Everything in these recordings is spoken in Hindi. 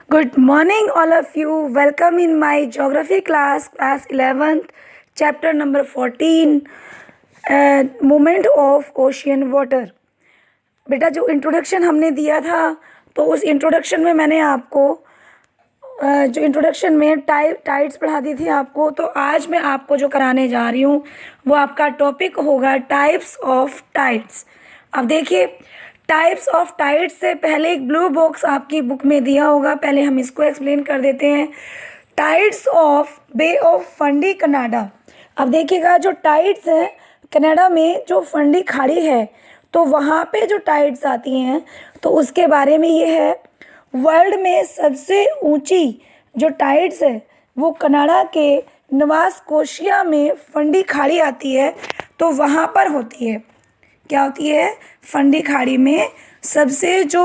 Good morning, all of you. Welcome in my geography class, class 11th, chapter number 14, movement of ocean water. बेटा जो इंट्रोडक्शन हमने दिया था तो उस इंट्रोडक्शन में मैंने आपको जो इंट्रोडक्शन में टाइड्स पढ़ा दी थी आपको। तो आज मैं आपको जो कराने जा रही हूँ वो आपका टॉपिक होगा टाइप्स ऑफ टाइड्स। अब देखिए, टाइप्स ऑफ टाइड्स से पहले एक ब्लू बॉक्स आपकी बुक में दिया होगा, पहले हम इसको एक्सप्लेन कर देते हैं। Tides of Bay of Fundy Canada. अब देखिएगा, जो टाइड्स हैं कनाडा में, जो फंडी खाड़ी है तो वहाँ पे जो टाइड्स आती हैं तो उसके बारे में ये है। वर्ल्ड में सबसे ऊंची जो टाइड्स है वो कनाडा के नोवा स्कोशिया में फंडी खाड़ी आती है, तो वहाँ पर होती है। क्या होती है? फंडी खाड़ी में सबसे जो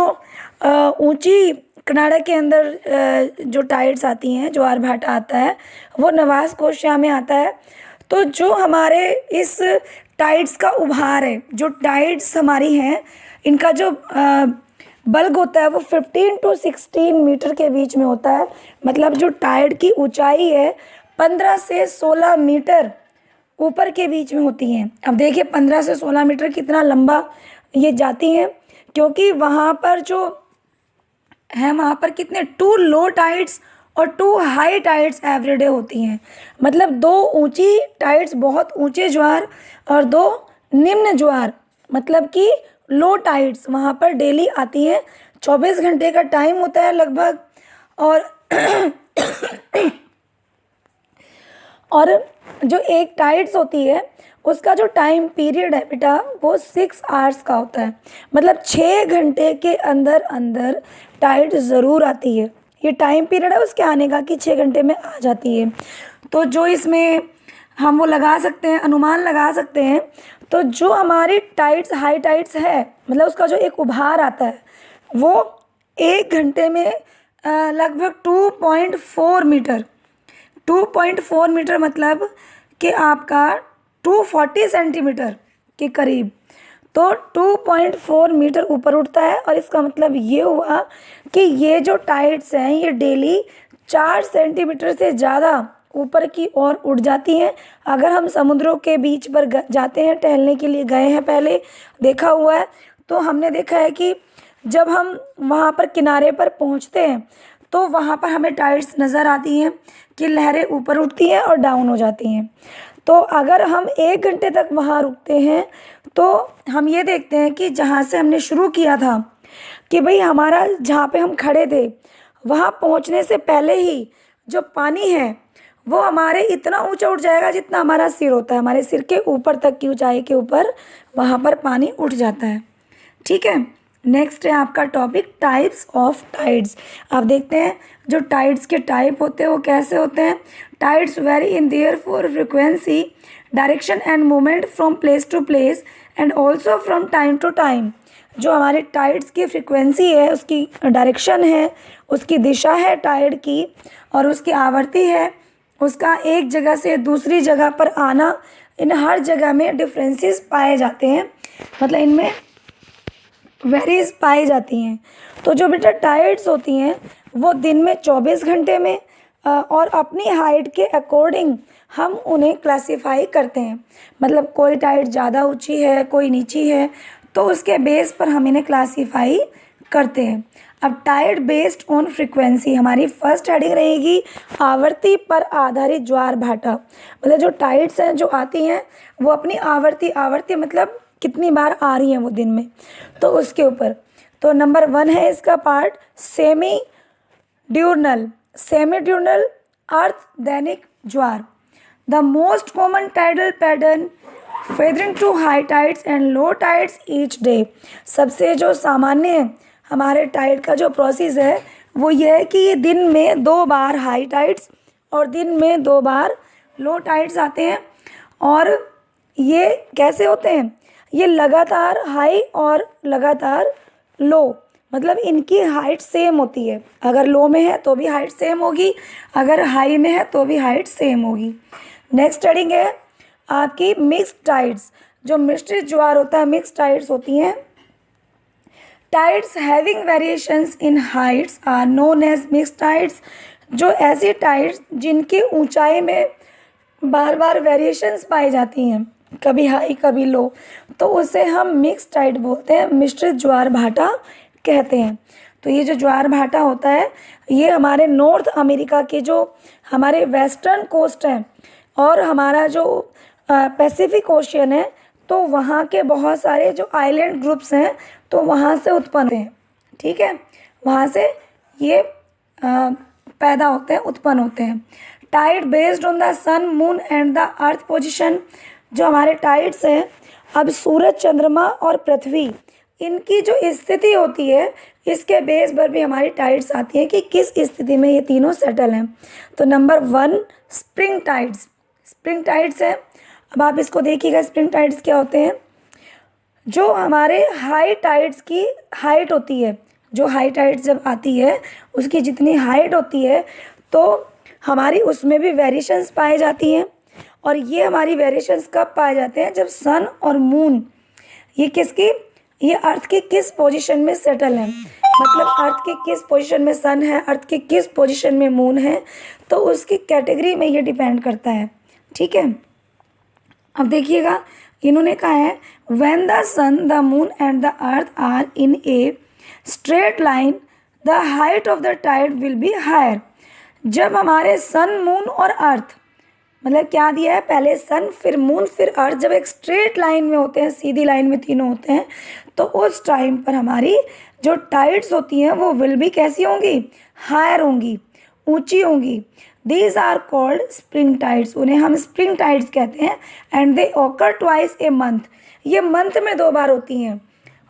ऊंची कनाडा के अंदर जो टाइड्स आती हैं, ज्वार भाटा आता है, वो नोवा स्कोशिया में आता है। तो जो हमारे इस टाइड्स का उभार है, जो टाइड्स हमारी हैं, इनका जो बल्क होता है वो 15 to 16 मीटर के बीच में होता है। मतलब जो टाइड की ऊंचाई है 15 से 16 मीटर ऊपर के बीच में होती हैं। अब देखिए 15 से 16 मीटर कितना लंबा ये जाती हैं, क्योंकि वहाँ पर जो है वहाँ पर कितने 2 लो टाइड्स और 2 हाई टाइड्स एवरीडे होती हैं। मतलब 2 ऊंची टाइड्स, बहुत ऊंचे ज्वार, और 2 निम्न ज्वार, मतलब कि लो टाइड्स वहाँ पर डेली आती हैं। 24 घंटे का टाइम होता है लगभग। और जो एक टाइड्स होती है उसका जो टाइम पीरियड है बेटा वो 6 आवर्स का होता है। मतलब 6 घंटे के अंदर अंदर टाइड ज़रूर आती है। ये टाइम पीरियड है उसके आने का कि 6 घंटे में आ जाती है। तो जो इसमें हम वो लगा सकते हैं, अनुमान लगा सकते हैं। तो जो हमारी टाइड्स, हाई टाइड्स है, मतलब उसका जो एक उभार आता है वो 1 घंटे में लगभग 2.4 मीटर, 2.4 मीटर मतलब कि आपका 240 सेंटीमीटर के करीब, तो 2.4 मीटर ऊपर उठता है। और इसका मतलब ये हुआ कि ये जो टाइड्स हैं ये डेली 4 सेंटीमीटर से ज़्यादा ऊपर की ओर उठ जाती हैं। अगर हम समुद्रों के बीच पर जाते हैं, टहलने के लिए गए हैं, पहले देखा हुआ है, तो हमने देखा है कि जब हम वहाँ पर किनारे पर पहुँचते हैं तो वहाँ पर हमें टाइड्स नज़र आती हैं कि लहरें ऊपर उठती हैं और डाउन हो जाती हैं। तो अगर हम 1 घंटे तक वहाँ रुकते हैं तो हम ये देखते हैं कि जहाँ से हमने शुरू किया था कि भाई हमारा जहाँ पे हम खड़े थे वहाँ पहुँचने से पहले ही जो पानी है वो हमारे इतना ऊंचा उठ जाएगा जितना हमारा सिर होता है। हमारे सिर के ऊपर तक की ऊंचाई के ऊपर वहाँ पर पानी उठ जाता है। ठीक है, नेक्स्ट है आपका टॉपिक टाइप्स ऑफ टाइड्स। आप देखते हैं जो टाइड्स के टाइप होते हैं वो कैसे होते हैं। Tides very in their for frequency, direction and movement from place to place and also from time to time. जो हमारे टाइड्स की फ्रिक्वेंसी है, उसकी डायरेक्शन है, उसकी दिशा है टाइड की, और उसकी आवृत्ति है, उसका एक जगह से दूसरी जगह पर आना, इन हर जगह में डिफरेंसेस पाए जाते हैं। मतलब इनमें वेरीज पाई जाती हैं। तो जो बेटा टाइड्स होती हैं वो दिन में 24 घंटे में और अपनी हाइट के अकॉर्डिंग हम उन्हें क्लासिफाई करते हैं। मतलब कोई टाइड ज़्यादा ऊंची है, कोई नीची है, तो उसके बेस पर हम इन्हें क्लासिफाई करते हैं। अब टाइड बेस्ड ऑन फ्रिक्वेंसी, हमारी फर्स्ट हेडिंग रहेगी आवर्ती पर आधारित ज्वार भाटा। मतलब जो टाइड्स हैं जो आती हैं वो अपनी आवर्ती मतलब कितनी बार आ रही हैं वो दिन में, तो उसके ऊपर। तो नंबर 1 है इसका पार्ट सेमी ड्यूरनल अर्थ दैनिक ज्वार। The most common tidal pattern featuring two high tides and low tides each day. सबसे जो सामान्य हमारे टाइड का जो प्रोसेस है वो ये है कि ये दिन में 2 बार हाई टाइड्स और दिन में 2 बार लो टाइड्स आते हैं। और ये कैसे होते हैं? ये लगातार हाई और लगातार लो, मतलब इनकी हाइट सेम होती है। अगर लो में है तो भी हाइट सेम होगी, अगर हाई में है तो भी हाइट सेम होगी। नेक्स्ट हेडिंग है आपकी मिक्स्ड टाइड्स। जो मिश्रित ज्वार होता है, मिक्स्ड टाइड्स होती हैं। Tides having variations in heights are known as mixed tides. जो ऐसी टाइड्स जिनकी ऊंचाई में बार बार वेरिएशंस पाई जाती हैं, कभी हाई कभी लो, तो उसे हम मिक्स टाइड बोलते हैं, मिश्रित ज्वार भाटा कहते हैं। तो ये जो ज्वार भाटा होता है ये हमारे नॉर्थ अमेरिका के जो हमारे वेस्टर्न कोस्ट हैं और हमारा जो पैसिफिक ओशियन है, तो वहाँ के बहुत सारे जो आइलैंड ग्रुप्स हैं तो वहाँ से उत्पन्न होते हैं। ठीक है, वहाँ से ये पैदा होते हैं, उत्पन्न होते हैं। Tide based on the sun moon and the earth position. जो हमारे टाइड्स हैं, अब सूरज, चंद्रमा और पृथ्वी, इनकी जो स्थिति होती है इसके बेस पर भी हमारी टाइड्स आती हैं कि किस स्थिति में ये तीनों सेटल हैं। तो number 1 spring tides. Spring tides है, अब आप इसको देखिएगा स्प्रिंग टाइड्स क्या होते हैं। जो हमारे हाई टाइड्स की हाइट होती है, जो हाई टाइड्स जब आती है उसकी जितनी हाइट होती है तो हमारी उसमें भी वेरिएशंस पाई जाती हैं। और ये हमारी वेरिएशंस कब पाए जाते हैं, जब सन और मून ये अर्थ के किस पोजीशन में सेटल है, मतलब अर्थ के किस पोजीशन में सन है, अर्थ के किस पोजीशन में मून है, तो उसकी कैटेगरी में ये डिपेंड करता है। ठीक है, अब देखिएगा इन्होंने कहा है when the sun, the moon and the earth are in a straight line the height of the tide will be higher. जब हमारे सन, मून और अर्थ, मतलब क्या दिया है, पहले सन फिर मून फिर अर्थ, जब एक स्ट्रेट लाइन में होते हैं, सीधी लाइन में तीनों होते हैं, तो उस टाइम पर हमारी जो टाइड्स होती हैं वो विल भी कैसी होंगी, हायर होंगी, ऊंची होंगी। These are called spring tides, उन्हें हम स्प्रिंग टाइड्स कहते हैं। And they occur twice a month, ये मंथ में 2 बार होती हैं,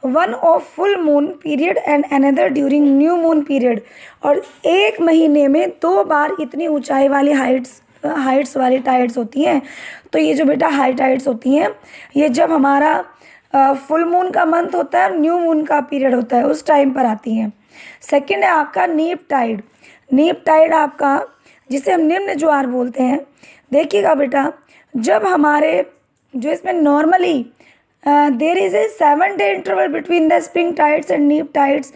one of full moon period and another during new moon period. और एक महीने में 2 बार इतनी ऊंचाई वाली हाइट्स वाली टाइड्स होती हैं। तो ये जो बेटा हाई टाइड्स होती हैं ये जब हमारा फुल मून का मंथ होता है, न्यू मून का पीरियड होता है, उस टाइम पर आती हैं। सेकंड है आपका नीप टाइड। नीप टाइड आपका, जिसे हम निम्न ज्वार बोलते हैं। देखिएगा बेटा, जब हमारे जो इसमें normally there is a 7 day interval between the spring tides and neap tides.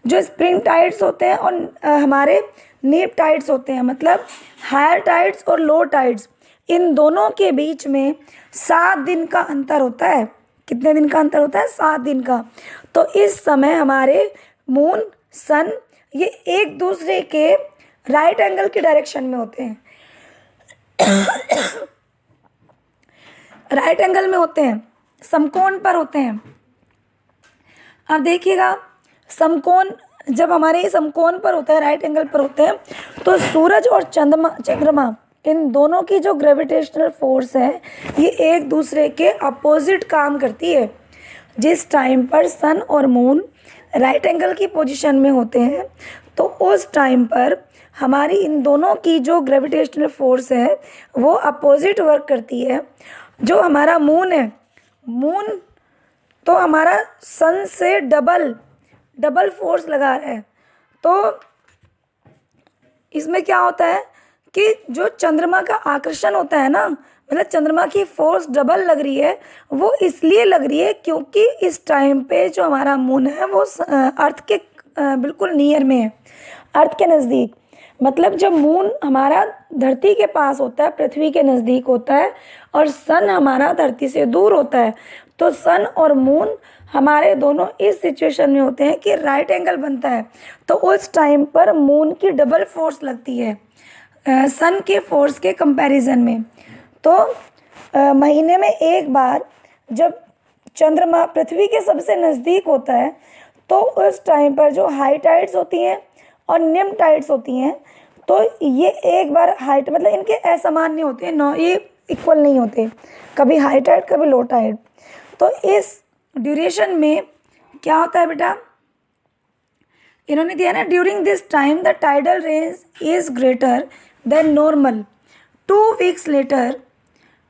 जो स्प्रिंग टाइड्स होते हैं और हमारे नीप टाइड्स होते हैं, मतलब हायर टाइड्स और लो टाइड्स, इन दोनों के बीच में 7 दिन का अंतर होता है। कितने दिन का अंतर होता है, 7 दिन का। तो इस समय हमारे मून, सन, ये एक दूसरे के राइट एंगल की डायरेक्शन में होते हैं, राइट एंगल में होते हैं, समकोण पर होते हैं। अब देखिएगा समकोण, जब हमारे समकोण पर होता है, राइट एंगल पर होते हैं, तो सूरज और चंद्रमा इन दोनों की जो ग्रेविटेशनल फोर्स है ये एक दूसरे के अपोजिट काम करती है। जिस टाइम पर सन और मून राइट एंगल की पोजीशन में होते हैं तो उस टाइम पर हमारी इन दोनों की जो ग्रेविटेशनल फोर्स है वो अपोजिट वर्क करती है। जो हमारा मून है, मून तो हमारा सन से डबल फोर्स लगा रहा है। तो इसमें क्या होता है कि जो चंद्रमा का आकर्षण होता है ना, मतलब चंद्रमा की फोर्स डबल लग रही है, वो इसलिए लग रही है क्योंकि इस टाइम पे जो हमारा मून है वो अर्थ के बिल्कुल नियर में है, अर्थ के नज़दीक। मतलब जब मून हमारा धरती के पास होता है, पृथ्वी के नज़दीक होता है, और सन हमारा धरती से दूर होता है, तो सन और मून हमारे दोनों इस सिचुएशन में होते हैं कि राइट एंगल बनता है। तो उस टाइम पर मून की डबल फोर्स लगती है सन के फोर्स के कंपैरिजन में। तो महीने में एक बार जब चंद्रमा पृथ्वी के सबसे नज़दीक होता है तो उस टाइम पर जो हाई टाइड्स होती हैं और निम्न टाइड्स होती हैं, तो ये एक बार हाइट, मतलब इनके असमान नहीं होते हैं, ये इक्वल नहीं होते, कभी हाई टाइड कभी लो टाइड। तो इस ड्यूरेशन में क्या होता है बेटा, इन्होंने दिया ना, during this time the tidal range is greater than normal 2 weeks later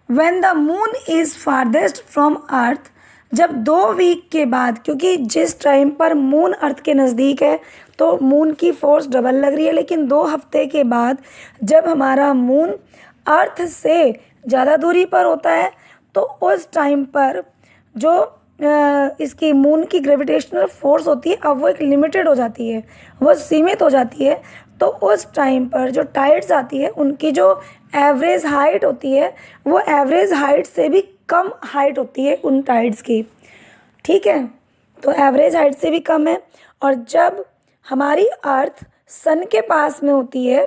when the moon is farthest from earth. जब 2 वीक के बाद, क्योंकि जिस टाइम पर मून अर्थ के नज़दीक है तो मून की फोर्स डबल लग रही है, लेकिन 2 हफ्ते के बाद जब हमारा मून अर्थ से ज़्यादा दूरी पर होता है तो उस टाइम पर जो इसकी मून की ग्रेविटेशनल फोर्स होती है अब वो एक लिमिटेड हो जाती है, वो सीमित हो जाती है। तो उस टाइम पर जो टाइड्स आती है उनकी जो एवरेज हाइट होती है वो एवरेज हाइट से भी कम हाइट होती है उन टाइड्स की, ठीक है। तो एवरेज हाइट से भी कम है। और जब हमारी अर्थ सन के पास में होती है,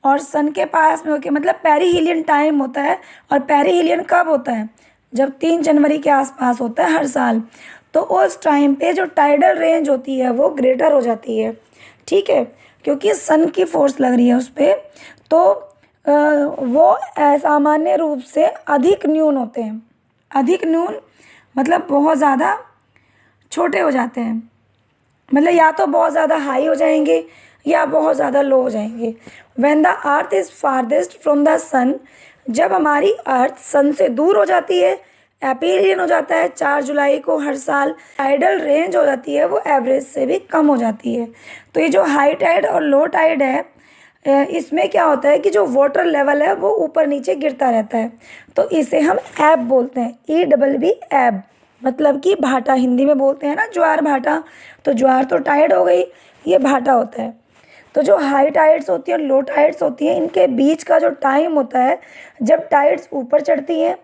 और सन के पास में होकर मतलब पेरिहीलियन टाइम होता है, और पेरिहीलियन कब होता है, जब 3 जनवरी के आसपास होता है हर साल। तो उस टाइम पे जो टाइडल रेंज होती है वो ग्रेटर हो जाती है, ठीक है, क्योंकि सन की फोर्स लग रही है उस पर। तो वो सामान्य रूप से अधिक न्यून होते हैं। अधिक न्यून मतलब बहुत ज़्यादा छोटे हो जाते हैं, मतलब या तो बहुत ज़्यादा हाई हो जाएंगे या बहुत ज़्यादा लो हो जाएंगे। When the earth is farthest from the sun, जब हमारी अर्थ सन से दूर हो जाती है, एपीरियन हो जाता है 4 जुलाई को हर साल, टाइडल रेंज हो जाती है वो एवरेज से भी कम हो जाती है। तो ये जो हाई टाइड और लो टाइड है, इसमें क्या होता है कि जो वाटर लेवल है वो ऊपर नीचे गिरता रहता है। तो इसे हम एब बोलते हैं, EBB एब, मतलब कि भाटा, हिंदी में बोलते हैं ना ज्वार भाटा। तो ज्वार तो टाइड हो गई, ये भाटा होता है। तो जो हाई टाइड्स होती हैं और लो टाइड्स होती हैं, इनके बीच का जो टाइम होता है, जब टाइड्स ऊपर चढ़ती हैं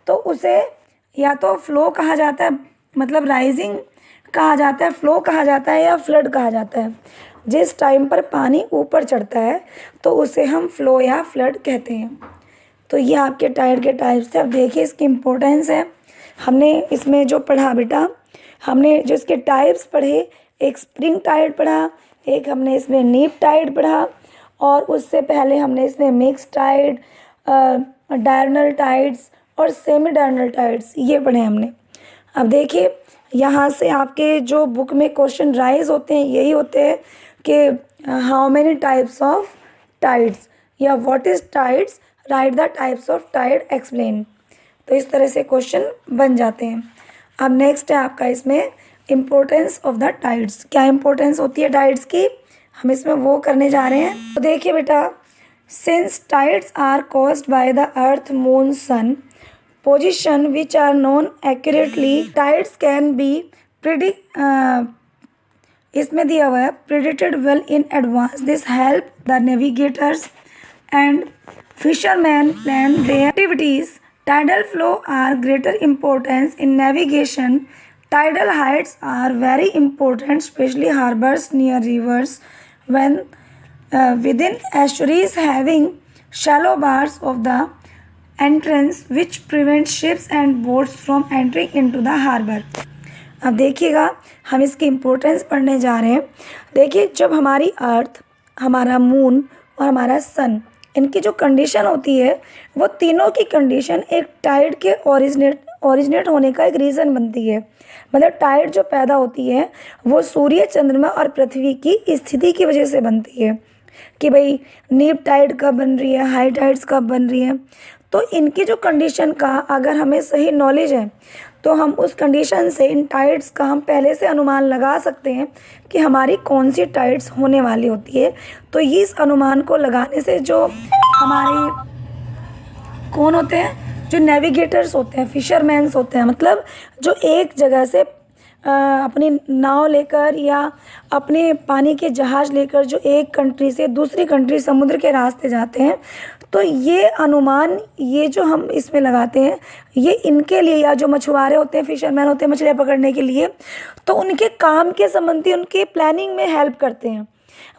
तो उसे या तो फ्लो कहा जाता है, मतलब राइजिंग कहा जाता है, फ्लो कहा जाता है, या फ्लड कहा जाता है। जिस टाइम पर पानी ऊपर चढ़ता है तो उसे हम फ्लो या फ्लड कहते हैं। तो ये आपके टाइड के टाइप्स थे। अब देखिए इसकी इम्पोर्टेंस है। हमने इसमें जो पढ़ा बेटा, हमने जो इसके टाइप्स पढ़े, एक स्प्रिंग टाइड पढ़ा, एक हमने इसमें नीप टाइड पढ़ा, और उससे पहले हमने इसमें मिक्स टाइड, डायरनल टाइड्स और सेमी डायरनल टाइड्स ये पढ़े हमने। अब देखिए यहाँ से आपके जो बुक में क्वेश्चन राइज होते हैं यही होते हैं कि how many types of tides, या what is tides, right the types of tide explain. तो इस तरह से क्वेश्चन बन जाते हैं। अब नेक्स्ट है आपका इसमें इम्पोर्टेंस ऑफ द टाइड्स। क्या इम्पोर्टेंस होती है टाइड्स की, हम इसमें वो करने जा रहे हैं। तो देखिए बेटा, since tides are caused by the earth moon sun position which are known accurately, tides can be predict, इसमें दिया हुआ है predicted well in advance. This help the navigators and fishermen plan their activities. Tidal flow are greater importance in navigation. Tidal heights are very important, especially harbors near rivers when within estuaries having shallow bars of the entrance which prevent ships and boats from entering into the harbor. अब देखिएगा हम इसकी इम्पोर्टेंस पढ़ने जा रहे हैं। देखिए जब हमारी अर्थ, हमारा मून और हमारा सन, इनकी जो कंडीशन होती है वो तीनों की कंडीशन एक टाइड के ओरिजिनेट होने का एक रीज़न बनती है। मतलब टाइड जो पैदा होती है वो सूर्य, चंद्रमा और पृथ्वी की स्थिति की वजह से बनती है कि भाई नीप टाइड कब बन रही है, हाई टाइड्स कब बन रही है। तो इनकी जो कंडीशन का अगर हमें सही नॉलेज है तो हम उस कंडीशन से इन टाइड्स का हम पहले से अनुमान लगा सकते हैं कि हमारी कौन सी टाइड्स होने वाली होती है। तो इस अनुमान को लगाने से जो हमारे कौन होते हैं, जो नेविगेटर्स होते हैं, फिशरमैन्स होते हैं, मतलब जो एक जगह से अपनी नाव लेकर या अपने पानी के जहाज़ लेकर जो एक कंट्री से दूसरी कंट्री समुद्र के रास्ते जाते हैं, तो ये अनुमान, ये जो हम इसमें लगाते हैं, ये इनके लिए, या जो मछुआरे होते हैं, फिशरमैन होते हैं मछलियाँ पकड़ने के लिए, तो उनके काम के संबंधी उनके प्लानिंग में हेल्प करते हैं।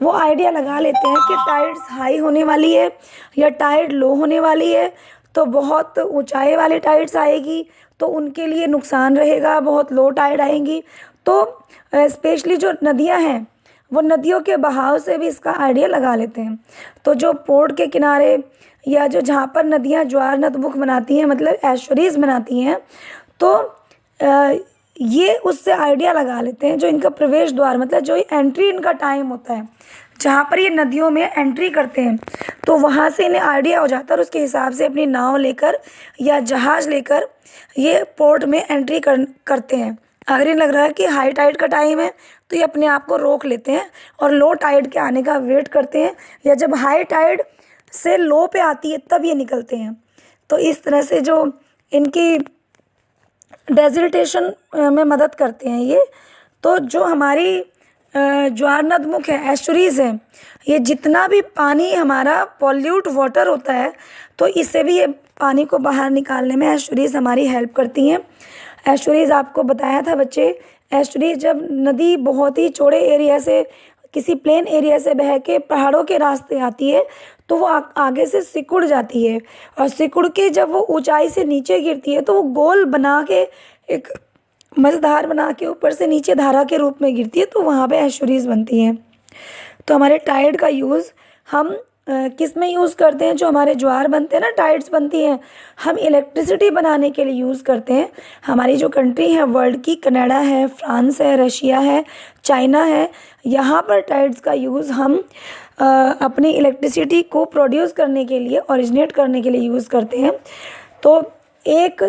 वो आइडिया लगा लेते हैं कि टाइड्स हाई होने वाली है या टाइड लो होने वाली है, तो बहुत ऊंचाई वाली टाइड्स आएगी तो उनके लिए नुकसान रहेगा, बहुत लो टाइड आएंगी। तो स्पेशली जो नदियां हैं वो नदियों के बहाव से भी इसका आइडिया लगा लेते हैं। तो जो पोर्ट के किनारे या जो जहाँ पर नदियाँ ज्वार नतमुख बनाती हैं, मतलब एस्चुरीज बनाती हैं, तो ये उससे आइडिया लगा लेते हैं। जो इनका प्रवेश द्वार, मतलब जो एंट्री इनका टाइम होता है, जहाँ पर ये नदियों में एंट्री करते हैं, तो वहाँ से इन्हें आइडिया हो जाता है और उसके हिसाब से अपनी नाव लेकर या जहाज़ लेकर ये पोर्ट में एंट्री करते हैं। अगर इन्हें लग रहा है कि हाई टाइड का टाइम है तो ये अपने आप को रोक लेते हैं और लो टाइड के आने का वेट करते हैं, या जब हाई टाइड से लो पे आती है तब ये निकलते हैं। तो इस तरह से जो इनकी डेसिल्टेशन में मदद करते हैं ये। तो जो हमारी ज्वार नदमुख है, एस्चुरीज़ है, ये जितना भी पानी हमारा पॉल्यूट वाटर होता है तो इससे भी ये पानी को बाहर निकालने में एस्चुरीज़ हमारी हेल्प करती हैं। एस्चुरीज़ आपको बताया था बच्चे, एस्चुरीज़ जब नदी बहुत ही चौड़े एरिया से, किसी प्लेन एरिया से बह के पहाड़ों के रास्ते आती है तो वो आगे से सिकुड़ जाती है, और सिकुड़ के जब वो ऊंचाई से नीचे गिरती है तो वो गोल बना के एक मझधार बना के ऊपर से नीचे धारा के रूप में गिरती है, तो वहाँ पे एस्चुरीज़ बनती हैं। तो हमारे टाइड का यूज़ हम किस में यूज़ करते हैं? जो हमारे ज्वार बनते हैं ना, टाइड्स बनती हैं, हम इलेक्ट्रिसिटी बनाने के लिए यूज़ करते हैं। हमारी जो कंट्री है वर्ल्ड की, कनाडा है, फ्रांस है, रशिया है, चाइना है, यहाँ पर टाइड्स का यूज़ हम अपनी इलेक्ट्रिसिटी को प्रोड्यूस करने के लिए, ओरिजिनेट करने के लिए यूज़ करते हैं। तो एक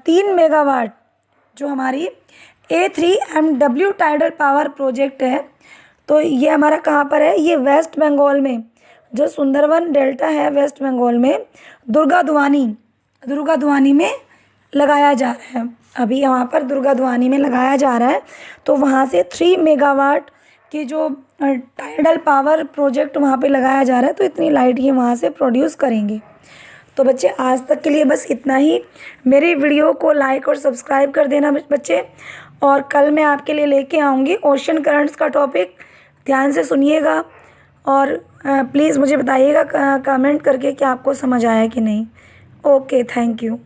3 मेगावाट जो हमारी A3MW टाइडल पावर प्रोजेक्ट है, तो ये हमारा कहाँ पर है? ये वेस्ट बंगाल में, जो सुंदरवन डेल्टा है वेस्ट बंगाल में, दुर्गाद्वानी में लगाया जा रहा है। अभी यहाँ पर दुर्गाद्वानी में लगाया जा रहा है। तो वहाँ से 3 मेगावाट की जो टाइडल पावर प्रोजेक्ट वहाँ पे लगाया जा रहा है, तो इतनी लाइट ये वहाँ से प्रोड्यूस करेंगे। तो बच्चे आज तक के लिए बस इतना ही। मेरी वीडियो को लाइक और सब्सक्राइब कर देना बच्चे, और कल मैं आपके लिए लेके आऊँगी ओशन करंट्स का टॉपिक। ध्यान से सुनिएगा और प्लीज़ मुझे बताइएगा कमेंट करके कि आपको समझ आया कि नहीं। Okay, thank you.